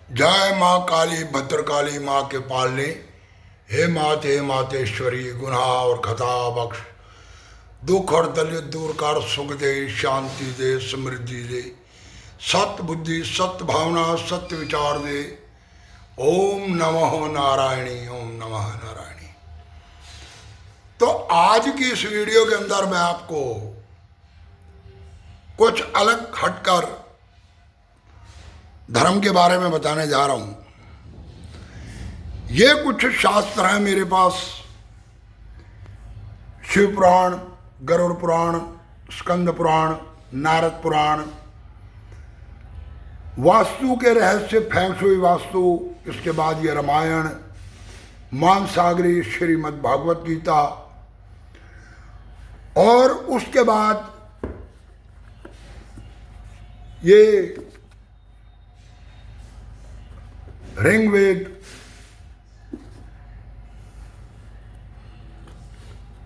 जय माँ काली भद्रकाली माँ के पालने। हे माते हे मातेश्वरी, गुनाह और खता बख्श, दुख और दलित दूर कर, सुख दे, शांति दे, समृद्धि दे, सत्य बुद्धि, सत्य भावना, सत्य विचार दे। ओम नमः नारायणी, ओम नमः नारायणी। तो आज की इस वीडियो के अंदर मैं आपको कुछ अलग हटकर धर्म के बारे में बताने जा रहा हूं। ये कुछ शास्त्र हैं मेरे पास, शिव पुराण, गरुड़ पुराण, स्कंद पुराण, नारद पुराण, वास्तु के रहस्य, फेंग शुई वास्तु, इसके बाद ये रामायण, मानसागरी, श्रीमद् भागवत गीता, और उसके बाद ये ऋग्वेद,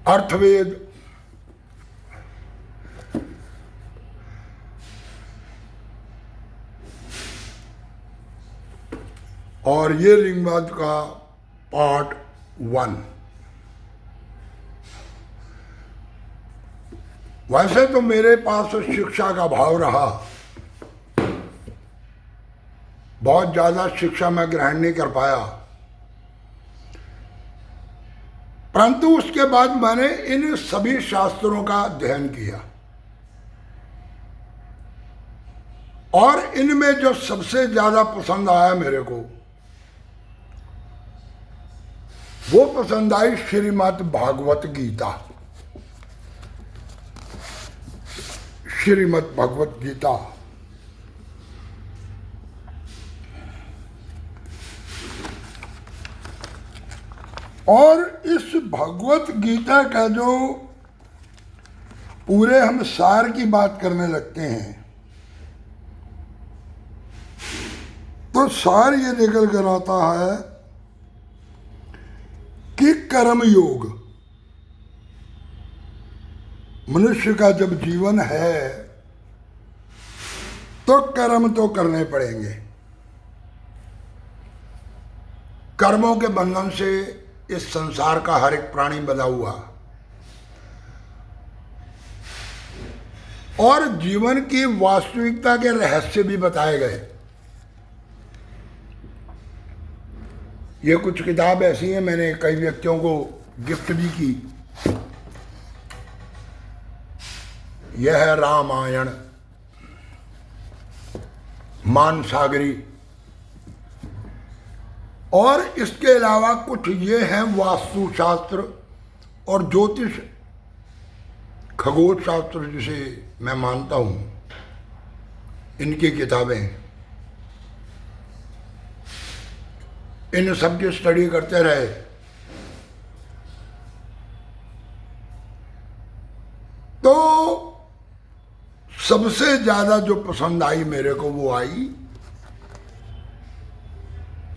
अर्थवेद, और ये ऋग्वेद का पार्ट 1। वैसे तो मेरे पास शिक्षा का भाव रहा, बहुत ज़्यादा शिक्षा मैं ग्रहण नहीं कर पाया, परंतु उसके बाद मैंने इन सभी शास्त्रों का अध्ययन किया और इनमें जो सबसे ज़्यादा पसंद आया मेरे को, वो पसंद आई श्रीमद् भागवत गीता। श्रीमद् भागवत गीता और इस भगवत गीता का जो पूरे हम सार की बात करने लगते हैं तो सार ये निकल कर आता है कि कर्म योग, मनुष्य का जब जीवन है तो कर्म तो करने पड़ेंगे। कर्मों के बंधन से इस संसार का हर एक प्राणी बंधा हुआ, और जीवन की वास्तविकता के रहस्य भी बताए गए। ये कुछ किताब ऐसी हैं, मैंने कई व्यक्तियों को गिफ्ट भी की। यह है रामायण, मानसागरी, और इसके अलावा कुछ ये हैं वास्तु शास्त्र और ज्योतिष, खगोल शास्त्र जिसे मैं मानता हूं, इनकी किताबें। इन सब की स्टडी करते रहे तो सबसे ज्यादा जो पसंद आई मेरे को, वो आई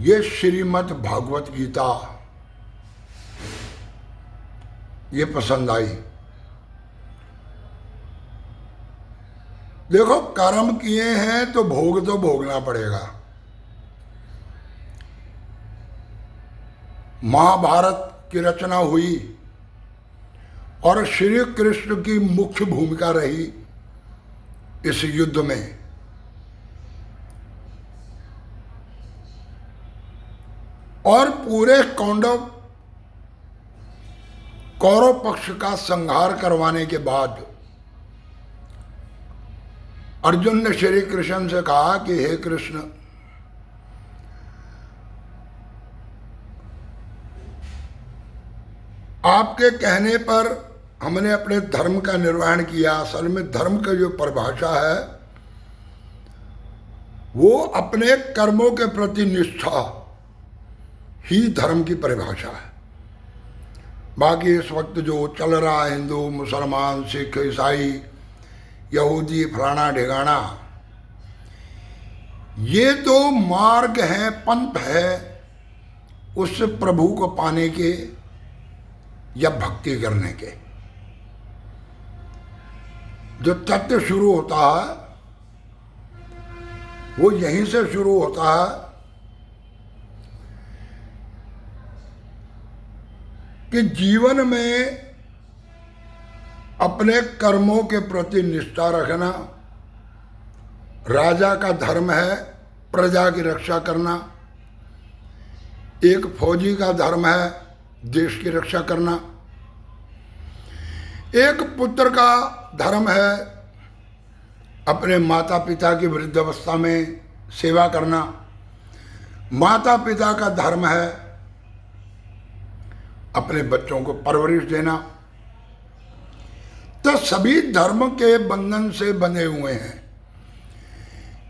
ये श्रीमद् भागवत गीता, ये पसंद आई। देखो, कर्म किए हैं तो भोग तो भोगना पड़ेगा। महाभारत की रचना हुई और श्री कृष्ण की मुख्य भूमिका रही इस युद्ध में। और पूरे कौरव पक्ष का संहार करवाने के बाद अर्जुन ने श्री कृष्ण से कहा कि हे कृष्ण, आपके कहने पर हमने अपने धर्म का निर्वहन किया। असल में धर्म का जो परिभाषा है वो अपने कर्मों के प्रति निष्ठा ही धर्म की परिभाषा है। बाकी इस वक्त जो चल रहा है, हिंदू, मुसलमान, सिख, ईसाई, यहूदी, फलाना ढिगाना, ये तो मार्ग हैं, पंथ है उस प्रभु को पाने के या भक्ति करने के। जो तत्व शुरू होता है वो यहीं से शुरू होता है कि जीवन में अपने कर्मों के प्रति निष्ठा रखना। राजा का धर्म है प्रजा की रक्षा करना, एक फौजी का धर्म है देश की रक्षा करना, एक पुत्र का धर्म है अपने माता पिता की वृद्धावस्था में सेवा करना, माता पिता का धर्म है अपने बच्चों को परवरिश देना। तो सभी धर्म के बंधन से बंधे हुए हैं,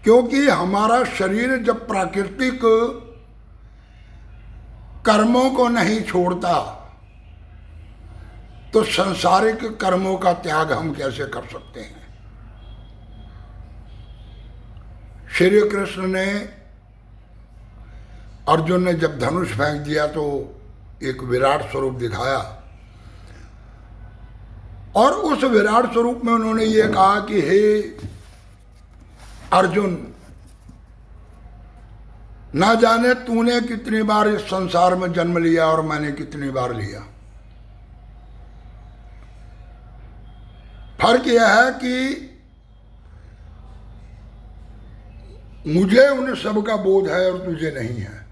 क्योंकि हमारा शरीर जब प्राकृतिक कर्मों को नहीं छोड़ता तो सांसारिक कर्मों का त्याग हम कैसे कर सकते हैं। श्री कृष्ण ने, अर्जुन ने जब धनुष फेंक दिया तो एक विराट स्वरूप दिखाया, और उस विराट स्वरूप में उन्होंने ये कहा कि हे अर्जुन, ना जाने तूने कितनी बार इस संसार में जन्म लिया और मैंने कितनी बार लिया। फर्क यह है कि मुझे उन सब का बोध है और तुझे नहीं है।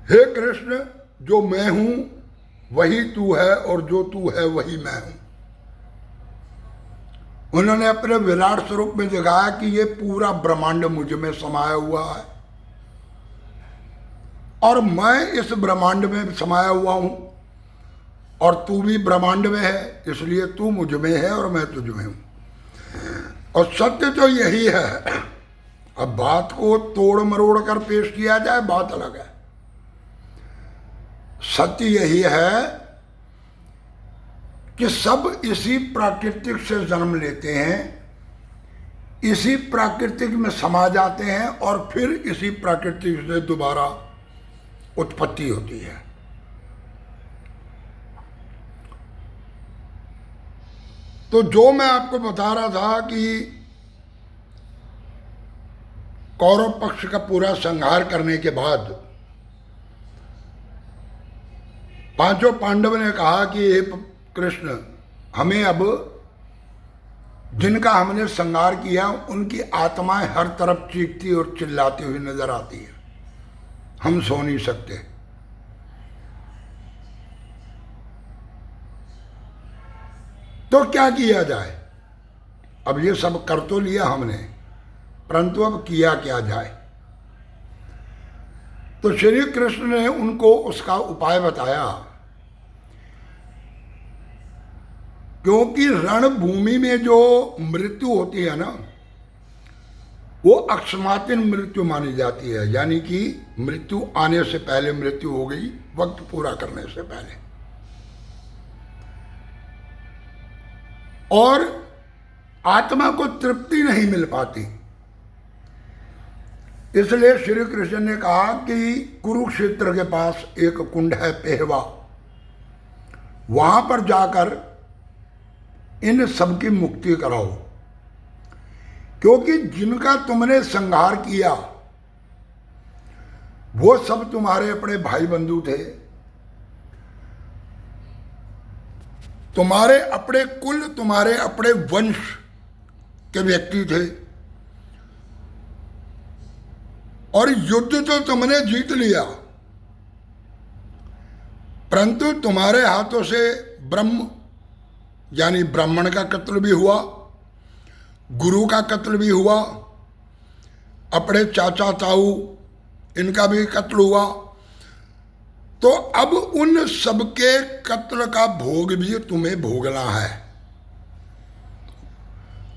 हे कृष्ण, जो मैं हूं वही तू है और जो तू है वही मैं हूं। उन्होंने अपने विराट स्वरूप में दिखाया कि ये पूरा ब्रह्मांड मुझ में समाया हुआ है और मैं इस ब्रह्मांड में समाया हुआ हूं, और तू भी ब्रह्मांड में है, इसलिए तू मुझ में है और मैं तुझ में हूं। और सत्य तो यही है। अब बात को तोड़ मरोड़ कर पेश किया जाए बात अलग है। सत्य यही है कि सब इसी प्राकृतिक से जन्म लेते हैं, इसी प्राकृतिक में समा जाते हैं और फिर इसी प्राकृतिक से दोबारा उत्पत्ति होती है। तो जो मैं आपको बता रहा था कि कौरव पक्ष का पूरा संहार करने के बाद पांचों पांडव ने कहा कि हे कृष्ण, हमें अब जिनका हमने संहार किया उनकी आत्माएं हर तरफ चीखती और चिल्लाती हुई नजर आती है, हम सो नहीं सकते। तो क्या किया जाए? अब ये सब कर तो लिया हमने, परंतु अब किया क्या जाए? तो श्री कृष्ण ने उनको उसका उपाय बताया, क्योंकि रणभूमि में जो मृत्यु होती है ना, वो अकस्मातिन मृत्यु मानी जाती है, यानी कि मृत्यु आने से पहले मृत्यु हो गई, वक्त पूरा करने से पहले। और आत्मा को तृप्ति नहीं मिल पाती। इसलिए श्री कृष्ण ने कहा कि कुरुक्षेत्र के पास एक कुंड है पेहवा, वहां पर जाकर इन सब की मुक्ति कराओ, क्योंकि जिनका तुमने संहार किया वो सब तुम्हारे अपने भाई बंधु थे, तुम्हारे अपने कुल, तुम्हारे अपने वंश के व्यक्ति थे, और युद्ध तो तुमने जीत लिया, परंतु तुम्हारे हाथों से ब्रह्म यानी ब्राह्मण का कत्ल भी हुआ, गुरु का कत्ल भी हुआ, अपने चाचा ताऊ इनका भी कत्ल हुआ। तो अब उन सबके कत्ल का भोग भी तुम्हें भोगना है,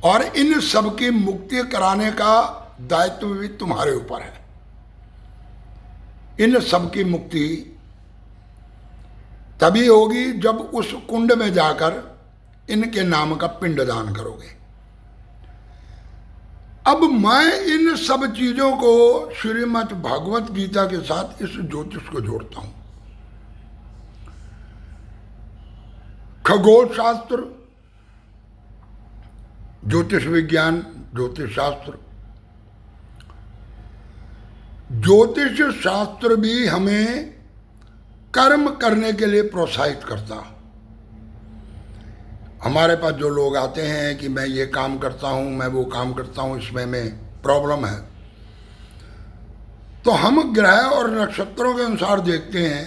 और इन सबकी मुक्ति कराने का दायित्व भी तुम्हारे ऊपर है। इन सबकी मुक्ति तभी होगी जब उस कुंड में जाकर इनके नाम का पिंडदान करोगे। अब मैं इन सब चीजों को श्रीमद् भागवत गीता के साथ इस ज्योतिष को जोड़ता हूं। खगोल शास्त्र, ज्योतिष विज्ञान, ज्योतिष शास्त्र, ज्योतिष शास्त्र भी हमें कर्म करने के लिए प्रोत्साहित करता। हमारे पास जो लोग आते हैं कि मैं ये काम करता हूँ, मैं वो काम करता हूँ, इसमें मैं प्रॉब्लम है, तो हम ग्रह और नक्षत्रों के अनुसार देखते हैं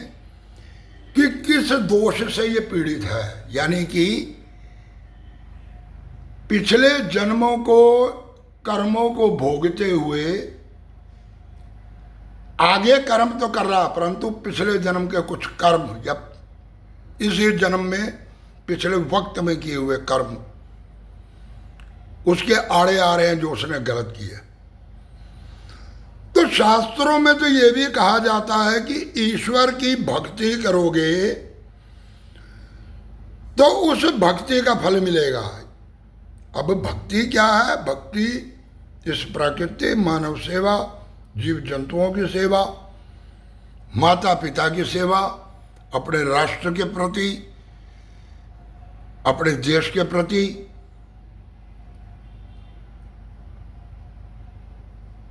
कि किस दोष से ये पीड़ित है। यानी कि पिछले जन्मों को, कर्मों को भोगते हुए आगे कर्म तो कर रहा, परंतु पिछले जन्म के कुछ कर्म या इसी जन्म में पिछले वक्त में किए हुए कर्म उसके आड़े आ रहे हैं जो उसने गलत किया। तो शास्त्रों में तो ये भी कहा जाता है कि ईश्वर की भक्ति करोगे तो उस भक्ति का फल मिलेगा। अब भक्ति क्या है? भक्ति इस प्रकृति, मानव सेवा, जीव जंतुओं की सेवा, माता पिता की सेवा, अपने राष्ट्र के प्रति, अपने देश के प्रति,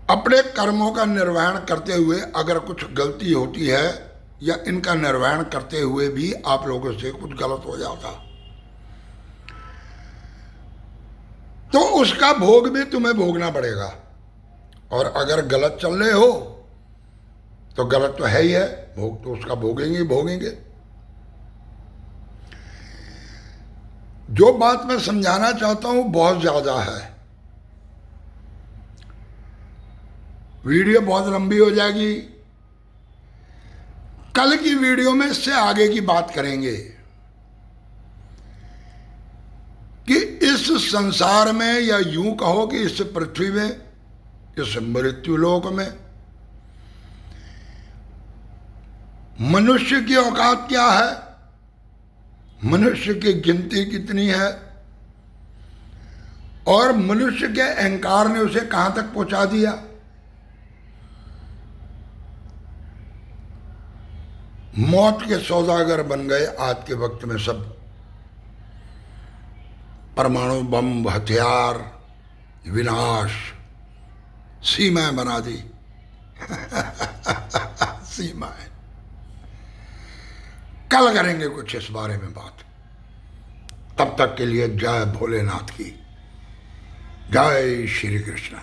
अपने कर्मों का निर्वहन करते हुए अगर कुछ गलती होती है या इनका निर्वहन करते हुए भी आप लोगों से कुछ गलत हो जाता तो उसका भोग भी तुम्हें भोगना पड़ेगा। और अगर गलत चल रहे हो तो गलत तो है ही है, भोग तो उसका भोगेंगे भोगेंगे। जो बात मैं समझाना चाहता हूं बहुत ज्यादा है, वीडियो बहुत लंबी हो जाएगी। कल की वीडियो में इससे आगे की बात करेंगे कि इस संसार में, या यूं कहो कि इस पृथ्वी में, इस मृत्युलोक में मनुष्य की औकात क्या है, मनुष्य की गिनती कितनी है, और मनुष्य के अहंकार ने उसे कहां तक पहुंचा दिया। मौत के सौदागर बन गए आज के वक्त में सब। परमाणु बम, हथियार, विनाश, सीमाएं बना दी सीमाएं। कल करेंगे कुछ इस बारे में बात। तब तक के लिए जय भोलेनाथ की, जय श्री कृष्ण।